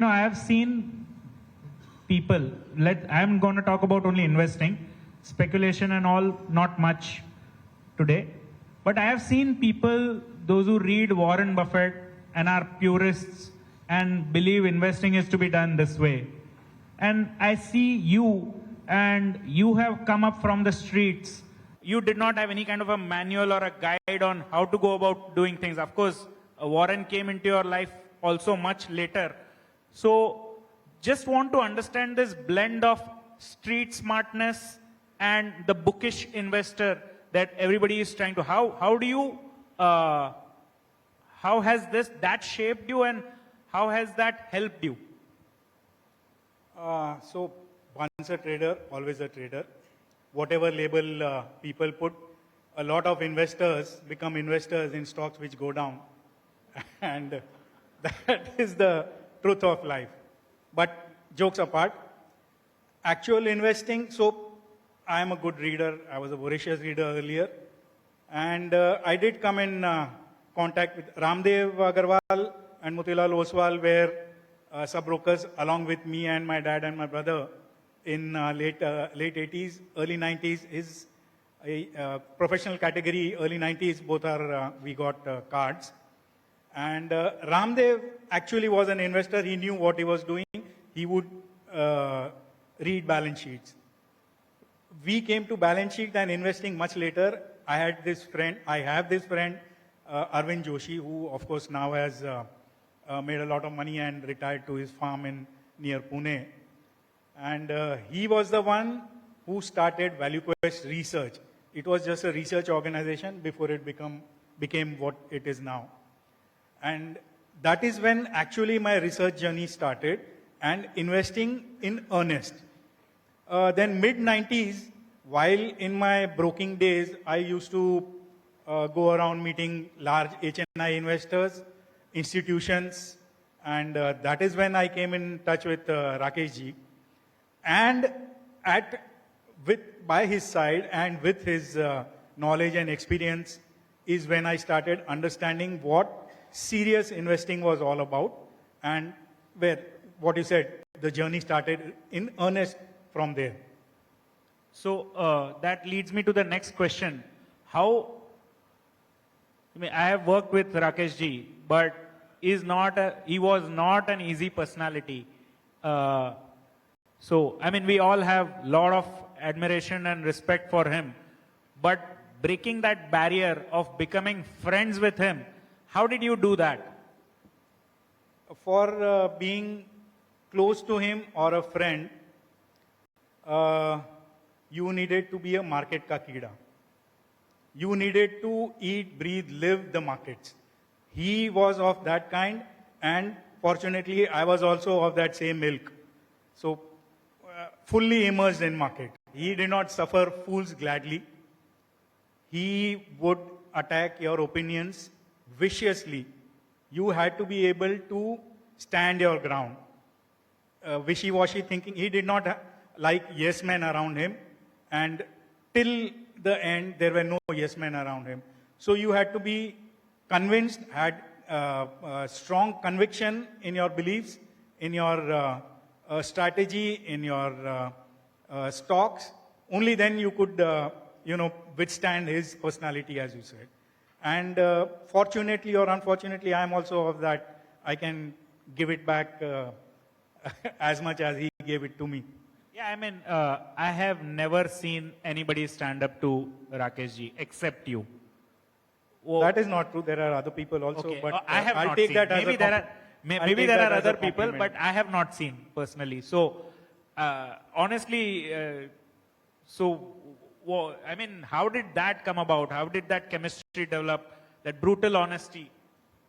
No, I have seen people, I'm going to talk about only investing, speculation and all, not much today. But I have seen people, those who read Warren Buffett and are purists and believe investing is to be done this way. And I see you, and you have come up from the streets. You did not have any kind of a manual or a guide on how to go about doing things. Of course, Warren came into your life also much later. So just want to understand this blend of street smartness and the bookish investor that everybody is trying to, how do you, how has that shaped you, and how has that helped you? So once a trader, always a trader. Whatever label people put, a lot of investors become investors in stocks which go down. And that is the truth of life. But jokes apart, actual investing, so I am a good reader. I was a voracious reader earlier. And I did come in contact with Ramdev Agarwal and Motilal Oswal, were sub-brokers along with me and my dad and my brother in late 80s, early 90s. His professional category, early 90s, both are, we got cards. And Ramdev actually was an investor. He knew what he was doing. He would read balance sheets. We came to balance sheet and investing much later. I have this friend, Arvind Joshi, who of course now has made a lot of money and retired to his farm in near Pune. And he was the one who started ValueQuest Research. It was just a research organization before it became what it is now. And that is when actually my research journey started and investing in earnest. Then mid-90s, while in my broking days, I used to go around meeting large HNI investors, institutions, and that is when I came in touch with Rakesh ji. And by his side and with his knowledge and experience is when I started understanding what serious investing was all about, and what you said, the journey started in earnest from there. So that leads me to the next question. I have worked with Rakesh ji, but he was not an easy personality. So, we all have a lot of admiration and respect for him. But breaking that barrier of becoming friends with him, how did you do that? For being close to him or a friend, you needed to be a market ka keeda. You needed to eat, breathe, live the markets. He was of that kind, and fortunately, I was also of that same milk. So, fully immersed in market. He did not suffer fools gladly. He would attack your opinions viciously. You had to be able to stand your ground. Wishy-washy thinking, he did not like yes men around him, and till the end there were no yes men around him. So you had to be convinced, had strong conviction in your beliefs, in your strategy, in your stocks. Only then you could withstand his personality, as you said. And fortunately or unfortunately, I am also of that. I can give it back as much as he gave it to me. Yeah, I have never seen anybody stand up to Rakesh ji except you. Oh. That is not true. There are other people also, okay. But I have I'll not take seen. that maybe as there a are maybe there are other people, but I have not seen personally. So honestly, how did that come about? How did that chemistry develop? That brutal honesty.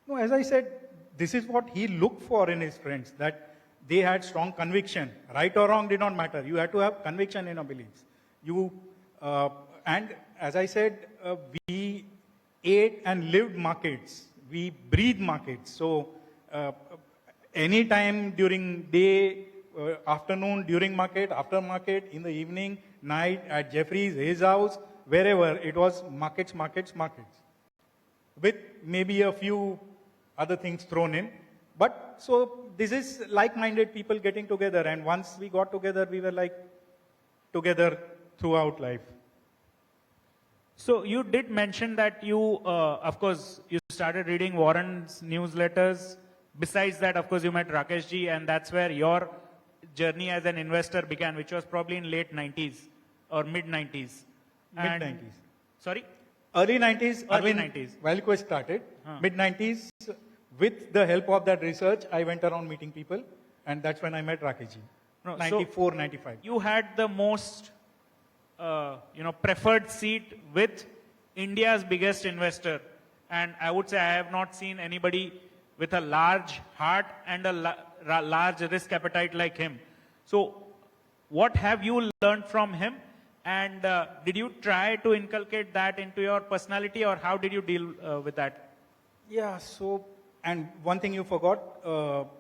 No, as I said, this is what he looked for in his friends, that they had strong conviction. Right or wrong did not matter. You had to have conviction in your beliefs. And as I said, we ate and lived markets. We breathed markets. So any time during day, afternoon, during market, after market, in the evening, night, at Jeffrey's, his house, wherever, it was markets, markets, markets. With maybe a few other things thrown in. But so this is like-minded people getting together, and once we got together, we were like together throughout life. So you did mention that you, of course, you started reading Warren's newsletters. Besides that, of course, you met Rakesh ji, and that's where your journey as an investor began, which was probably in late 90s or mid 90s. Mid-90s. Sorry? Early 90s. Early 90s. ValueQuest started. Mid-90s, with the help of that research, I went around meeting people, and that's when I met Rakesh ji. No, 94, 95. You had the most, preferred seat with India's biggest investor. And I would say I have not seen anybody with a large heart and a large risk appetite like him. So what have you learned from him? And did you try to inculcate that into your personality, or how did you deal with that? Yeah, so, and one thing you forgot,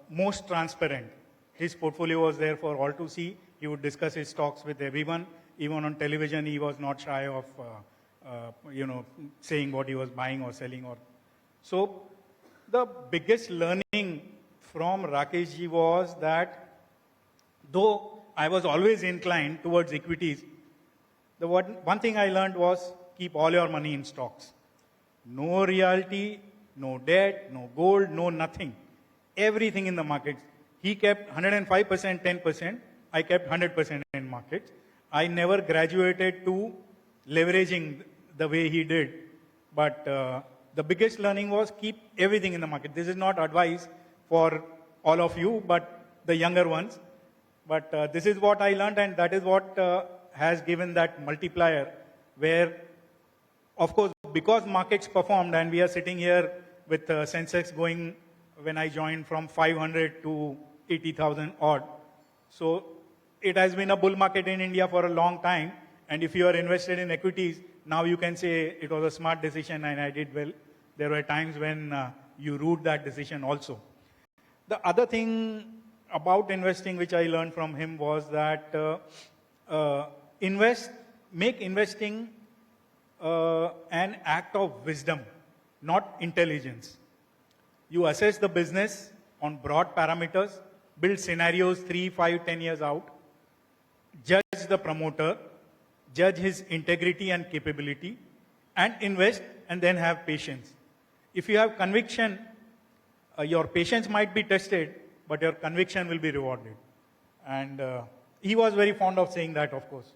most transparent. His portfolio was there for all to see. He would discuss his stocks with everyone. Even on television, he was not shy of, saying what he was buying or selling. So the biggest learning from Rakesh ji was that though I was always inclined towards equities, the one thing I learned was keep all your money in stocks. No realty, no debt, no gold, no nothing. Everything in the markets. He kept 105%, 10%. I kept 100% in markets. I never graduated to leveraging the way he did. But the biggest learning was keep everything in the market. This is not advice for all of you, but the younger ones. But this is what I learned, and that is what has given that multiplier where, of course, because markets performed, and we are sitting here with Sensex going, when I joined, from 500 to 80,000 odd. So it has been a bull market in India for a long time. And if you are invested in equities, now you can say it was a smart decision and I did well. There were times when you root that decision also. The other thing about investing which I learned from him was that make investing an act of wisdom, not intelligence. You assess the business on broad parameters, build scenarios 3, 5, 10 years out, judge the promoter, judge his integrity and capability, and invest, and then have patience. If you have conviction, your patience might be tested, but your conviction will be rewarded. And he was very fond of saying that, of course.